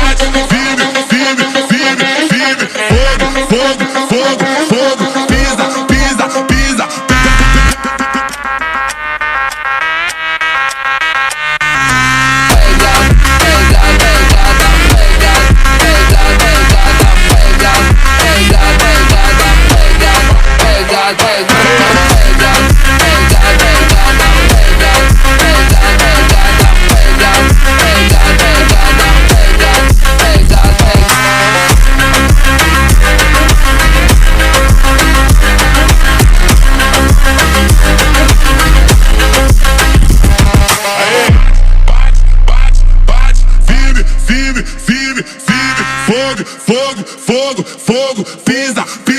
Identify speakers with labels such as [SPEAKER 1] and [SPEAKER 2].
[SPEAKER 1] bate, firme, firme, firme, firme. Fogo, fogo, fogo, fogo. Pisa, pisa, pisa. Firme, firme, firme, fogo, fogo, fogo, fogo, pisa, pisa.